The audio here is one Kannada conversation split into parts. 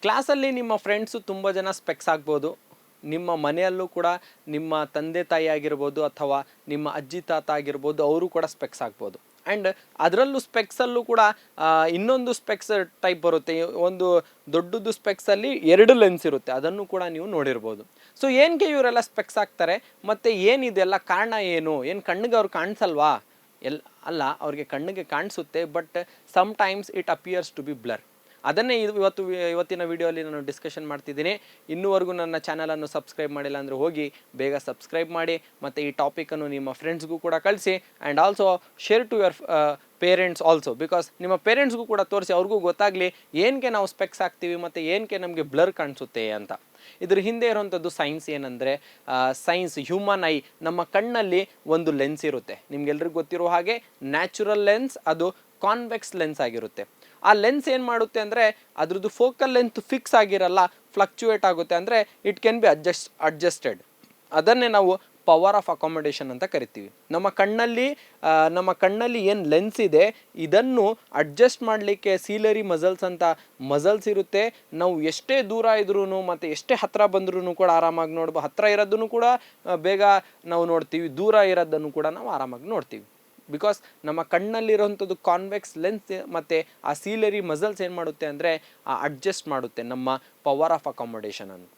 ಕ್ಲಾಸಲ್ಲಿ ನಿಮ್ಮ ಫ್ರೆಂಡ್ಸು ತುಂಬ ಜನ ಸ್ಪೆಕ್ಸ್ ಆಗ್ಬೋದು. ನಿಮ್ಮ ಮನೆಯಲ್ಲೂ ಕೂಡ ನಿಮ್ಮ ತಂದೆ ತಾಯಿ ಆಗಿರ್ಬೋದು ಅಥವಾ ನಿಮ್ಮ ಅಜ್ಜಿ ತಾತ ಆಗಿರ್ಬೋದು, ಅವರು ಕೂಡ ಸ್ಪೆಕ್ಸ್ ಆಗ್ಬೋದು. ಆ್ಯಂಡ್ ಅದರಲ್ಲೂ ಸ್ಪೆಕ್ಸಲ್ಲೂ ಕೂಡ ಇನ್ನೊಂದು ಸ್ಪೆಕ್ಸ್ ಟೈಪ್ ಬರುತ್ತೆ. ಒಂದು ದೊಡ್ಡದು ಸ್ಪೆಕ್ಸಲ್ಲಿ 2 ಲೆನ್ಸ್ ಇರುತ್ತೆ, ಅದನ್ನು ಕೂಡ ನೀವು ನೋಡಿರ್ಬೋದು. ಸೊ ಏನಕ್ಕೆ ಇವರೆಲ್ಲ ಸ್ಪೆಕ್ಸ್ ಆಗ್ತಾರೆ ಮತ್ತು ಏನಿದೆಲ್ಲ ಕಾರಣ ಏನು? ಕಣ್ಣಿಗೆ ಅವ್ರು ಕಾಣಿಸಲ್ವಾ? ಅಲ್ಲ, ಅವ್ರಿಗೆ ಕಣ್ಣಿಗೆ ಕಾಣಿಸುತ್ತೆ, but sometimes it appears to be blur. ಅದನ್ನೇ ಇವತ್ತಿನ ವಿಡಿಯೋಲಿ ನಾನು ಡಿಸ್ಕಷನ್ ಮಾಡ್ತಿದ್ದೀನಿ. ಇನ್ನೂವರೆಗೂ ನನ್ನ ಚಾನಲನ್ನು ಸಬ್ಸ್ಕ್ರೈಬ್ ಮಾಡಿಲ್ಲ ಅಂದರೆ ಹೋಗಿ ಬೇಗ ಸಬ್ಸ್ಕ್ರೈಬ್ ಮಾಡಿ, ಮತ್ತು ಈ ಟಾಪಿಕನ್ನು ನಿಮ್ಮ ಫ್ರೆಂಡ್ಸ್ಗೂ ಕೂಡ ಕಳಿಸಿ. And also share to your parents also, because ನಿಮ್ಮ ಪೇರೆಂಟ್ಸ್ಗೂ ಕೂಡ ತೋರಿಸಿ, ಅವ್ರಿಗೂ ಗೊತ್ತಾಗಲಿ ಏನಕ್ಕೆ ನಾವು ಸ್ಪೆಕ್ಸ್ ಆಗ್ತೀವಿ ಮತ್ತು ಏನಕ್ಕೆ ನಮಗೆ ಬ್ಲರ್ ಕಾಣಿಸುತ್ತೆ ಅಂತ. ಇದ್ರ ಹಿಂದೆ ಇರುವಂಥದ್ದು ಸೈನ್ಸ್ ಏನಂದರೆ, ಸೈನ್ಸ್ ಹ್ಯೂಮನ್ ಐ, ನಮ್ಮ ಕಣ್ಣಲ್ಲಿ ಒಂದು ಲೆನ್ಸ್ ಇರುತ್ತೆ. ನಿಮ್ಗೆಲ್ರಿಗೂ ಗೊತ್ತಿರೋ ಹಾಗೆ ನ್ಯಾಚುರಲ್ ಲೆನ್ಸ್, ಅದು ಕಾನ್ವೆಕ್ಸ್ ಲೆನ್ಸ್ ಆಗಿರುತ್ತೆ. ಆ ಲೆನ್ಸ್ ಏನು ಮಾಡುತ್ತೆ ಅಂದರೆ, ಅದ್ರದ್ದು ಫೋಕಲ್ ಲೆಂತ್ ಫಿಕ್ಸ್ ಆಗಿರಲ್ಲ, ಫ್ಲಕ್ಚುಯೇಟ್ ಆಗುತ್ತೆ. ಅಂದರೆ ಇಟ್ ಕ್ಯಾನ್ ಬಿ ಅಡ್ಜಸ್ಟೆಡ್. ಅದನ್ನೇ ನಾವು ಪವರ್ ಆಫ್ ಅಕಾಮಡೇಷನ್ ಅಂತ ಕರಿತೀವಿ. ನಮ್ಮ ಕಣ್ಣಲ್ಲಿ ಏನು ಲೆನ್ಸ್ ಇದೆ, ಇದನ್ನು ಅಡ್ಜಸ್ಟ್ ಮಾಡಲಿಕ್ಕೆ ಸೀಲರಿ ಮಸಲ್ಸ್ ಅಂತ ಮಸಲ್ಸ್ ಇರುತ್ತೆ. ನಾವು ಎಷ್ಟೇ ದೂರ ಇದ್ರೂ ಮತ್ತು ಎಷ್ಟೇ ಹತ್ತಿರ ಬಂದ್ರೂ ಕೂಡ ಆರಾಮಾಗಿ ನೋಡ್ಬೋದು. ಹತ್ತಿರ ಇರೋದನ್ನು ಕೂಡ ಬೇಗ ನಾವು ನೋಡ್ತೀವಿ, ದೂರ ಇರೋದನ್ನು ಕೂಡ ನಾವು ಆರಾಮಾಗಿ ನೋಡ್ತೀವಿ. ಬಿಕಾಸ್ ನಮ್ಮ ಕಣ್ಣಲ್ಲಿರೋಂಥದ್ದು ಕಾನ್ವೆಕ್ಸ್ ಲೆನ್ಸ್ ಮತ್ತು ಆ ಸೀಲರಿ ಮಸಲ್ಸ್ ಏನು ಮಾಡುತ್ತೆ ಅಂದರೆ ಅಡ್ಜಸ್ಟ್ ಮಾಡುತ್ತೆ ನಮ್ಮ ಪವರ್ ಆಫ್ ಅಕಾಮಡೇಷನನ್ನು.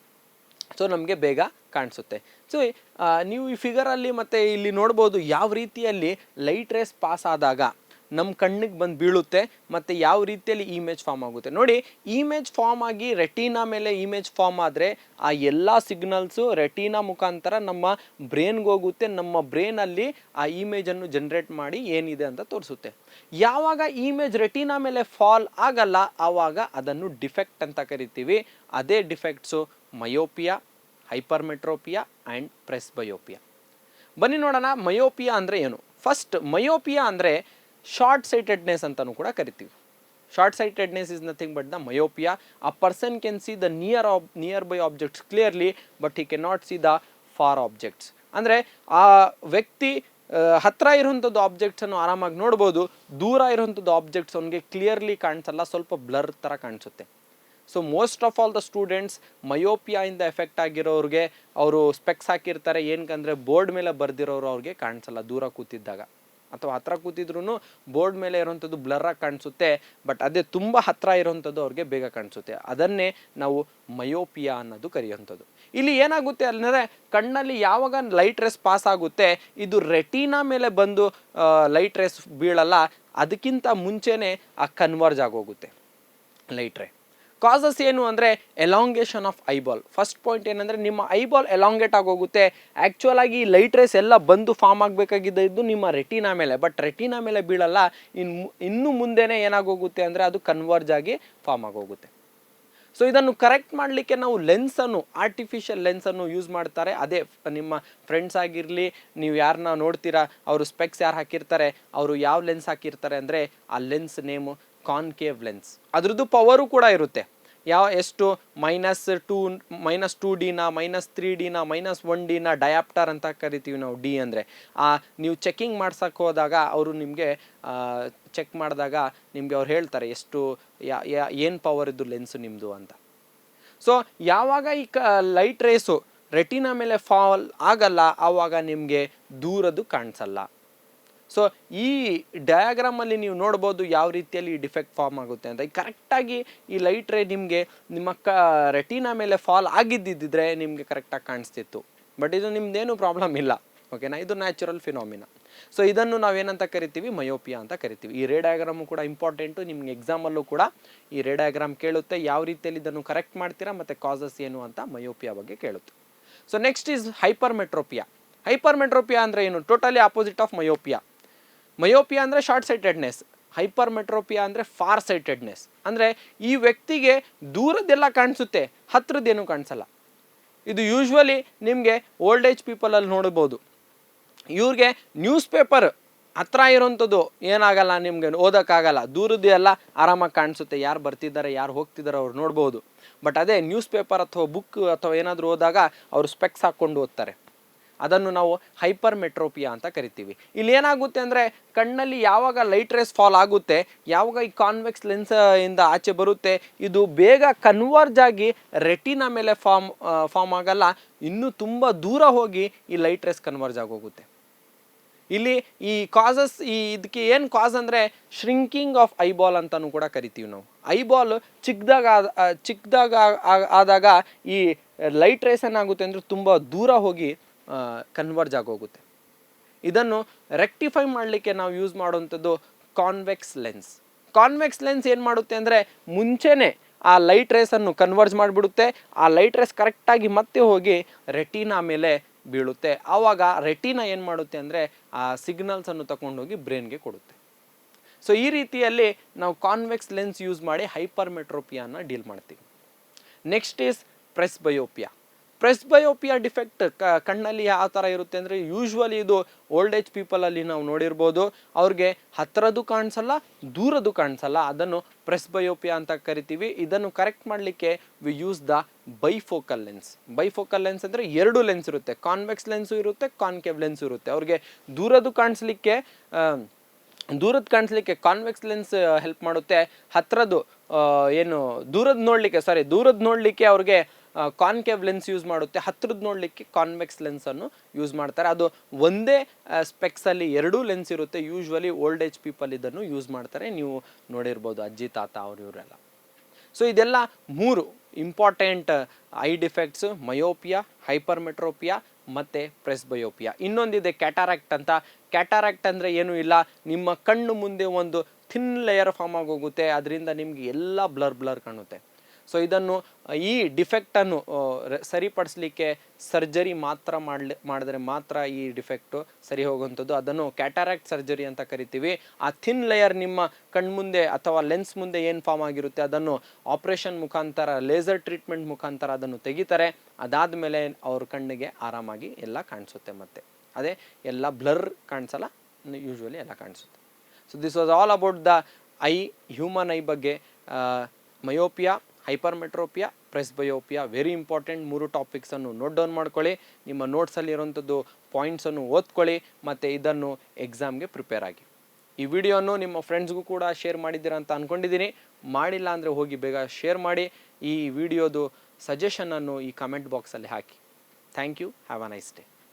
ಸೊ ನಮಗೆ ಬೇಗ ಕಾಣಿಸುತ್ತೆ. ಸೊ ನೀವು ಈ ಫಿಗರಲ್ಲಿ ಮತ್ತು ಇಲ್ಲಿ ನೋಡ್ಬೋದು ಯಾವ ರೀತಿಯಲ್ಲಿ ಲೈಟ್ ರೇಸ್ ಪಾಸ್ ಆದಾಗ ನಮ್ಮ ಕಣ್ಣಿಗೆ ಬಂದು ಬೀಳುತ್ತೆ ಮತ್ತು ಯಾವ ರೀತಿಯಲ್ಲಿ ಇಮೇಜ್ ಫಾರ್ಮ್ ಆಗುತ್ತೆ. ನೋಡಿ, ಇಮೇಜ್ ಫಾರ್ಮ್ ಆಗಿ ರೆಟಿನಾ ಮೇಲೆ ಇಮೇಜ್ ಫಾರ್ಮ್ ಆದರೆ ಆ ಎಲ್ಲ ಸಿಗ್ನಲ್ಸು ರೆಟಿನಾ ಮುಖಾಂತರ ನಮ್ಮ ಬ್ರೈನ್ಗೆ ಹೋಗುತ್ತೆ. ನಮ್ಮ ಬ್ರೈನಲ್ಲಿ ಆ ಇಮೇಜನ್ನು ಜನ್ರೇಟ್ ಮಾಡಿ ಏನಿದೆ ಅಂತ ತೋರಿಸುತ್ತೆ. ಯಾವಾಗ ಇಮೇಜ್ ರೆಟಿನಾ ಮೇಲೆ ಫಾಲ್ ಆಗಲ್ಲ, ಆವಾಗ ಅದನ್ನು ಡಿಫೆಕ್ಟ್ ಅಂತ ಕರಿತೀವಿ. ಅದೇ ಡಿಫೆಕ್ಟ್ಸು ಮಯೋಪಿಯಾ, ಹೈಪರ್ಮೆಟ್ರೋಪಿಯಾ ಆ್ಯಂಡ್ ಪ್ರೆಸ್ಬಯೋಪಿಯಾ. ಬನ್ನಿ ನೋಡೋಣ ಮಯೋಪಿಯಾ ಅಂದರೆ ಏನು. ಫಸ್ಟ್, ಮಯೋಪಿಯಾ ಅಂದರೆ ಶಾರ್ಟ್ ಸೈಟೆಡ್ನೆಸ್ ಅಂತಲೂ ಕೂಡ ಕರಿತೀವಿ. Short sightedness is nothing but the myopia. A person can see the near by objects clearly, but he can not C the for objects. ಅಂದರೆ ಆ ವ್ಯಕ್ತಿ ಹತ್ತಿರ ಇರುವಂಥದ್ದು ಆಬ್ಜೆಕ್ಟ್ಸನ್ನು ಆರಾಮಾಗಿ ನೋಡ್ಬೋದು, ದೂರ ಇರುವಂಥದ್ದು ಆಬ್ಜೆಕ್ಟ್ಸ್ ಅವನಿಗೆ ಕ್ಲಿಯರ್ಲಿ ಕಾಣಿಸಲ್ಲ, ಸ್ವಲ್ಪ ಬ್ಲರ್ ಥರ ಕಾಣಿಸುತ್ತೆ. So most of all the students ಮಯೋಪಿಯಾಯಿಂದ ಎಫೆಕ್ಟ್ ಆಗಿರೋರಿಗೆ ಅವರು ಸ್ಪೆಕ್ಸ್ ಹಾಕಿರ್ತಾರೆ. ಏನಕ್ಕಂದರೆ ಬೋರ್ಡ್ ಮೇಲೆ ಬರೆದಿರೋರು ಅವ್ರಿಗೆ ಕಾಣಿಸಲ್ಲ ದೂರ ಕೂತಿದ್ದಾಗ, ಅಥವಾ ಹತ್ತಿರ ಕೂತಿದ್ರೂ ಬೋರ್ಡ್ ಮೇಲೆ ಇರೋವಂಥದ್ದು ಬ್ಲರ್ರಾಗಿ ಕಾಣಿಸುತ್ತೆ. ಬಟ್ ಅದೇ ತುಂಬ ಹತ್ತಿರ ಇರೋವಂಥದ್ದು ಅವ್ರಿಗೆ ಬೇಗ ಕಾಣಿಸುತ್ತೆ. ಅದನ್ನೇ ನಾವು ಮಯೋಪಿಯಾ ಅನ್ನೋದು ಕರೆಯುವಂಥದ್ದು. ಇಲ್ಲಿ ಏನಾಗುತ್ತೆ ಅಂದರೆ, ಕಣ್ಣಲ್ಲಿ ಯಾವಾಗ ಲೈಟ್ ರೇಸ್ ಪಾಸ್ ಆಗುತ್ತೆ, ಇದು ರೆಟಿನಾ ಮೇಲೆ ಬಂದು ಲೈಟ್ ರೇಸ್ ಬೀಳಲ್ಲ, ಅದಕ್ಕಿಂತ ಮುಂಚೆನೇ ಆ ಕನ್ವರ್ಜ್ ಆಗೋಗುತ್ತೆ ಲೈಟ್ ರೇ. ಕಾಸಸ್ ಏನು ಅಂದರೆ elongation of eyeball. First point ಏನಂದರೆ, ನಿಮ್ಮ ಐಬಾಲ್ ಎಲಾಂಗೇಟ್ ಆಗೋಗುತ್ತೆ. ಆ್ಯಕ್ಚುಯಲ್ ಆಗಿ ಲೈಟ್ ರೇಸ್ ಎಲ್ಲ ಬಂದು ಫಾರ್ಮ್ ಆಗಬೇಕಾಗಿದ್ದು ನಿಮ್ಮ ರೆಟಿನಾ ಮೇಲೆ, ಬಟ್ ರೆಟಿನಾ ಮೇಲೆ ಬೀಳಲ್ಲ. ಇನ್ನು ಮುಂದೆನೇ ಏನಾಗೋಗುತ್ತೆ ಅಂದರೆ ಅದು ಕನ್ವರ್ಜ್ ಆಗಿ ಫಾರ್ಮ್ ಆಗೋಗುತ್ತೆ. ಸೊ ಇದನ್ನು ಕರೆಕ್ಟ್ ಮಾಡಲಿಕ್ಕೆ ನಾವು ಲೆನ್ಸನ್ನು, ಆರ್ಟಿಫಿಷಿಯಲ್ ಲೆನ್ಸನ್ನು ಯೂಸ್ ಮಾಡ್ತಾರೆ. ಅದೇ ನಿಮ್ಮ ಫ್ರೆಂಡ್ಸ್ ಆಗಿರಲಿ, ನೀವು ಯಾರನ್ನ ನೋಡ್ತೀರಾ, ಅವರು ಸ್ಪೆಕ್ಸ್ ಯಾರು ಹಾಕಿರ್ತಾರೆ, ಅವರು ಯಾವ ಲೆನ್ಸ್ ಹಾಕಿರ್ತಾರೆ ಅಂದರೆ ಆ ಲೆನ್ಸ್ ನೇಮು ಕಾನ್ಕೇವ್ ಲೆನ್ಸ್. ಅದ್ರದ್ದು ಪವರು ಕೂಡ ಇರುತ್ತೆ. ಎಷ್ಟು -2D-, -3D-, -1D ಡಯಾಪ್ಟರ್ ಅಂತ ಕರಿತೀವಿ ನಾವು. ಡಿ ಅಂದರೆ ನೀವು ಚೆಕಿಂಗ್ ಮಾಡ್ಸಕ್ಕೆ ಹೋದಾಗ ಅವರು ನಿಮಗೆ ಚೆಕ್ ಮಾಡಿದಾಗ ನಿಮಗೆ ಅವ್ರು ಹೇಳ್ತಾರೆ ಎಷ್ಟು ಏನು ಪವರ್ ಇದ್ದು ಲೆನ್ಸು ನಿಮ್ಮದು ಅಂತ. ಸೊ ಯಾವಾಗ ಈ ಲೈಟ್ ರೇಸು ರೆಟಿನಾ ಮೇಲೆ ಫಾಲ್ ಆಗಲ್ಲ, ಆವಾಗ ನಿಮಗೆ ದೂರದ್ದು ಕಾಣಿಸಲ್ಲ. ಸೊ ಈ ಡಯಾಗ್ರಾಮಲ್ಲಿ ನೀವು ನೋಡ್ಬೋದು ಯಾವ ರೀತಿಯಲ್ಲಿ ಈ ಡಿಫೆಕ್ಟ್ ಫಾರ್ಮ್ ಆಗುತ್ತೆ ಅಂತ. ಕರೆಕ್ಟಾಗಿ ಈ ಲೈಟ್ ರೇ ನಿಮಗೆ ನಿಮ್ಮ ರೆಟಿನಾ ಮೇಲೆ ಫಾಲ್ ಆಗಿದ್ದಿದ್ರೆ ನಿಮಗೆ ಕರೆಕ್ಟಾಗಿ ಕಾಣಿಸ್ತಿತ್ತು. ಬಟ್ ಇದು ನಿಮ್ದೇನು ಪ್ರಾಬ್ಲಮ್ ಇಲ್ಲ, ಓಕೆನಾ. ಇದು ನ್ಯಾಚುರಲ್ ಫಿನಾಮಿನಾ. ಸೊ ಇದನ್ನು ನಾವೇನಂತ ಕರಿತೀವಿ, ಮಯೋಪಿಯಾ ಅಂತ ಕರಿತೀವಿ. ಈ ರೇ ಡಯಾಗ್ರಾಮು ಕೂಡ ಇಂಪಾರ್ಟೆಂಟು. ನಿಮ್ಗೆ ಎಕ್ಸಾಮಲ್ಲೂ ಕೂಡ ಈ ರೇ ಡಯಾಗ್ರಾಮ್ ಕೇಳುತ್ತೆ, ಯಾವ ರೀತಿಯಲ್ಲಿ ಇದನ್ನು ಕರೆಕ್ಟ್ ಮಾಡ್ತೀರಾ ಮತ್ತು ಕಾಸಸ್ ಏನು ಅಂತ ಮಯೋಪಿಯಾ ಬಗ್ಗೆ ಕೇಳುತ್ತೆ. So next is hypermetropia. Hypermetropia ಅಂದರೆ ಏನು? Totally opposite of myopia. Myopia ಅಂದರೆ ಶಾರ್ಟ್ ಸೈಟೆಡ್ನೆಸ್, ಹೈಪರ್ಮೆಟ್ರೋಪಿಯಾ ಅಂದರೆ ಫಾರ್ ಸೈಟೆಡ್ನೆಸ್. ಅಂದರೆ ಈ ವ್ಯಕ್ತಿಗೆ ದೂರದ್ದೆಲ್ಲ ಕಾಣಿಸುತ್ತೆ, ಹತ್ರದ್ದೇನು ಕಾಣಿಸಲ್ಲ. ಇದು ಯೂಶ್ವಲಿ ನಿಮಗೆ ಓಲ್ಡ್ ಏಜ್ ಪೀಪಲಲ್ಲಿ ನೋಡ್ಬೋದು. ಇವ್ರಿಗೆ ನ್ಯೂಸ್ ಪೇಪರ್ ಹತ್ರ ಇರೋಂಥದ್ದು ಏನಾಗಲ್ಲ, ನಿಮಗೆ ಓದೋಕ್ಕಾಗಲ್ಲ, ದೂರದ್ದು ಎಲ್ಲ ಆರಾಮಾಗಿ ಕಾಣಿಸುತ್ತೆ, ಯಾರು ಬರ್ತಿದ್ದಾರೆ ಯಾರು ಹೋಗ್ತಿದ್ದಾರೆ ಅವ್ರು ನೋಡ್ಬೋದು. ಬಟ್ ಅದೇ ನ್ಯೂಸ್ ಪೇಪರ್ ಅಥವಾ ಬುಕ್ ಅಥವಾ ಏನಾದರೂ ಓದಾಗ ಅವರು ಸ್ಪೆಕ್ಸ್ ಹಾಕ್ಕೊಂಡು ಓದ್ತಾರೆ. ಅದನ್ನು ನಾವು ಹೈಪರ್ ಮೆಟ್ರೋಪಿಯಾ ಅಂತ ಕರಿತೀವಿ. ಇಲ್ಲಿ ಏನಾಗುತ್ತೆ ಅಂದರೆ ಕಣ್ಣಲ್ಲಿ ಯಾವಾಗ ಲೈಟ್ ರೇಸ್ ಫಾಲ್ ಆಗುತ್ತೆ, ಯಾವಾಗ ಈ ಕಾನ್ವೆಕ್ಸ್ ಲೆನ್ಸ್ ಇಂದ ಆಚೆ ಬರುತ್ತೆ, ಇದು ಬೇಗ ಕನ್ವರ್ಜ್ ಆಗಿ ರೆಟಿನಾ ಮೇಲೆ ಫಾರ್ಮ್ ಆಗಲ್ಲ, ಇನ್ನೂ ತುಂಬ ದೂರ ಹೋಗಿ ಈ ಲೈಟ್ ರೇಸ್ ಕನ್ವರ್ಜ್ ಆಗೋಗುತ್ತೆ. ಇಲ್ಲಿ ಈ ಕಾಸಸ್ ಇದಕ್ಕೆ ಏನು ಕಾಸ್ ಅಂದರೆ ಶ್ರಿಂಕಿಂಗ್ ಆಫ್ ಐಬಾಲ್ ಅಂತಲೂ ಕೂಡ ಕರಿತೀವಿ ನಾವು. ಐಬಾಲ್ ಚಿಕ್ಕದಾಗ ಆದಾಗ ಈ ಲೈಟ್ ರೇಸ್ ಏನಾಗುತ್ತೆ ಅಂದರೆ ತುಂಬ ದೂರ ಹೋಗಿ ಕನ್ವರ್ಜ್ ಆಗೋಗುತ್ತೆ. ಇದನ್ನು ರೆಕ್ಟಿಫೈ ಮಾಡಲಿಕ್ಕೆ ನಾವು ಯೂಸ್ ಮಾಡುವಂಥದ್ದು ಕಾನ್ವೆಕ್ಸ್ ಲೆನ್ಸ್. ಕಾನ್ವೆಕ್ಸ್ ಲೆನ್ಸ್ ಏನು ಮಾಡುತ್ತೆ ಅಂದರೆ ಮುಂಚೆನೇ ಆ ಲೈಟ್ ರೇಸನ್ನು ಕನ್ವರ್ಜ್ ಮಾಡಿಬಿಡುತ್ತೆ. ಆ ಲೈಟ್ ರೇಸ್ ಕರೆಕ್ಟಾಗಿ ಮತ್ತೆ ಹೋಗಿ ರೆಟಿನಾ ಮೇಲೆ ಬೀಳುತ್ತೆ. ಆವಾಗ ರೆಟಿನಾ ಏನು ಮಾಡುತ್ತೆ ಅಂದರೆ ಆ ಸಿಗ್ನಲ್ಸನ್ನು ತಗೊಂಡೋಗಿ ಬ್ರೈನ್ಗೆ ಕೊಡುತ್ತೆ. ಸೊ ಈ ರೀತಿಯಲ್ಲಿ ನಾವು ಕಾನ್ವೆಕ್ಸ್ ಲೆನ್ಸ್ ಯೂಸ್ ಮಾಡಿ ಹೈಪರ್ ಮೆಟ್ರೋಪಿಯಾನ ಡೀಲ್ ಮಾಡ್ತೀವಿ. Next is ಪ್ರೆಸ್ಬಯೋಪಿಯಾ. ಪ್ರೆಸ್ಬಯೋಪಿಯಾ ಡಿಫೆಕ್ಟ್ ಕಣ್ಣಲ್ಲಿ ಯಾವ ಥರ ಇರುತ್ತೆ ಅಂದರೆ ಯೂಶ್ವಲಿ ಇದು ಓಲ್ಡ್ ಏಜ್ ಪೀಪಲಲ್ಲಿ ನಾವು ನೋಡಿರ್ಬೋದು. ಅವ್ರಿಗೆ ಹತ್ತಿರದ್ದು ಕಾಣಿಸಲ್ಲ, ದೂರದ್ದು ಕಾಣಿಸಲ್ಲ, ಅದನ್ನು ಪ್ರೆಸ್ಬಯೋಪಿಯಾ ಅಂತ ಕರಿತೀವಿ. ಇದನ್ನು ಕರೆಕ್ಟ್ ಮಾಡಲಿಕ್ಕೆ we use the bifocal lens. Bifocal lens ಅಂದರೆ ಎರಡು ಲೆನ್ಸ್ ಇರುತ್ತೆ, ಕಾನ್ವೆಕ್ಸ್ ಲೆನ್ಸು ಇರುತ್ತೆ, ಕಾನ್ಕೇವ್ ಲೆನ್ಸು ಇರುತ್ತೆ. ಅವ್ರಿಗೆ ದೂರದ್ದು ಕಾಣಿಸ್ಲಿಕ್ಕೆ ಕಾನ್ವೆಕ್ಸ್ ಲೆನ್ಸ್ ಹೆಲ್ಪ್ ಮಾಡುತ್ತೆ. ಹತ್ತಿರದ್ದು ದೂರದ್ದು ನೋಡಲಿಕ್ಕೆ ಅವ್ರಿಗೆ ಕಾನ್ಕೇವ್ ಲೆನ್ಸ್ ಯೂಸ್ ಮಾಡುತ್ತೆ. ಹತ್ತಿರದ್ದು ನೋಡಲಿಕ್ಕೆ ಕಾನ್ವೆಕ್ಸ್ ಲೆನ್ಸನ್ನು ಯೂಸ್ ಮಾಡ್ತಾರೆ. ಅದು ಒಂದೇ ಸ್ಪೆಕ್ಸಲ್ಲಿ ಎರಡೂ ಲೆನ್ಸ್ ಇರುತ್ತೆ. ಯೂಶ್ವಲಿ ಓಲ್ಡ್ ಏಜ್ ಪೀಪಲ್ ಇದನ್ನು ಯೂಸ್ ಮಾಡ್ತಾರೆ, ನೀವು ನೋಡಿರ್ಬೋದು ಅಜ್ಜಿ ತಾತ ಇವರೆಲ್ಲ. ಸೊ ಇದೆಲ್ಲ 3 important I defects: myopia, hyper ಮೆಟ್ರೋಪಿಯಾ ಮತ್ತು ಪ್ರೆಸ್ಬಯೋಪಿಯಾ. ಇನ್ನೊಂದಿದೆ ಕ್ಯಾಟಾರಾಕ್ಟ್ ಅಂತ. ಕ್ಯಾಟಾರಾಕ್ಟ್ ಅಂದರೆ ಏನೂ ಇಲ್ಲ, ನಿಮ್ಮ ಕಣ್ಣು ಮುಂದೆ ಒಂದು ಥಿನ್ ಲೇಯರ್ ಫಾರ್ಮ್ ಆಗೋಗುತ್ತೆ, ಅದರಿಂದ ನಿಮಗೆ ಎಲ್ಲ ಬ್ಲರ್ ಕಾಣುತ್ತೆ. ಸೊ ಇದನ್ನು ಈ ಡಿಫೆಕ್ಟನ್ನು ಸರಿಪಡಿಸ್ಲಿಕ್ಕೆ ಸರ್ಜರಿ ಮಾತ್ರ ಮಾಡಿದ್ರೆ ಮಾತ್ರ ಈ ಡಿಫೆಕ್ಟು ಸರಿ ಹೋಗುವಂಥದ್ದು. ಅದನ್ನು ಕ್ಯಾಟಾರಾಕ್ಟ್ ಸರ್ಜರಿ ಅಂತ ಕರಿತೀವಿ. ಆ ಥಿನ್ ಲೇಯರ್ ನಿಮ್ಮ ಕಣ್ಮುಂದೆ ಅಥವಾ ಲೆನ್ಸ್ ಮುಂದೆ ಏನು ಫಾರ್ಮ್ ಆಗಿರುತ್ತೆ ಅದನ್ನು ಆಪ್ರೇಷನ್ ಮುಖಾಂತರ, ಲೇಸರ್ ಟ್ರೀಟ್ಮೆಂಟ್ ಮುಖಾಂತರ ಅದನ್ನು ತೆಗಿತಾರೆ. ಅದಾದಮೇಲೆ ಅವ್ರ ಕಣ್ಣಿಗೆ ಆರಾಮಾಗಿ ಎಲ್ಲ ಕಾಣಿಸುತ್ತೆ. ಮತ್ತೆ ಅದೇ ಎಲ್ಲ ಬ್ಲರ್ ಕಾಣಿಸಲ್ಲ, ಯೂಶ್ವಲಿ ಎಲ್ಲ ಕಾಣಿಸುತ್ತೆ. So this was all about the human eye ಬಗ್ಗೆ. Myopia, hypermetropia, presbyopia very important. 3 ಟಾಪಿಕ್ಸನ್ನು ನೋಟ್ ಡೌನ್ ಮಾಡ್ಕೊಳ್ಳಿ, ನಿಮ್ಮ ನೋಟ್ಸಲ್ಲಿ ಇರೋಂಥದ್ದು ಪಾಯಿಂಟ್ಸನ್ನು ಓದ್ಕೊಳ್ಳಿ, ಮತ್ತು ಇದನ್ನು ಎಕ್ಸಾಮ್ಗೆ ಪ್ರಿಪೇರ್ ಆಗಿ. ಈ ವಿಡಿಯೋನು ನಿಮ್ಮ ಫ್ರೆಂಡ್ಸ್ಗೂ ಕೂಡ ಶೇರ್ ಮಾಡಿದ್ದೀರಾ ಅಂತ ಅಂದ್ಕೊಂಡಿದ್ದೀನಿ. ಮಾಡಿಲ್ಲ ಅಂದರೆ ಹೋಗಿ ಬೇಗ ಶೇರ್ ಮಾಡಿ. ಈ ವಿಡಿಯೋದು ಸಜೆಷನನ್ನು ಈ ಕಮೆಂಟ್ ಬಾಕ್ಸಲ್ಲಿ ಹಾಕಿ. Thank you. Have a nice day.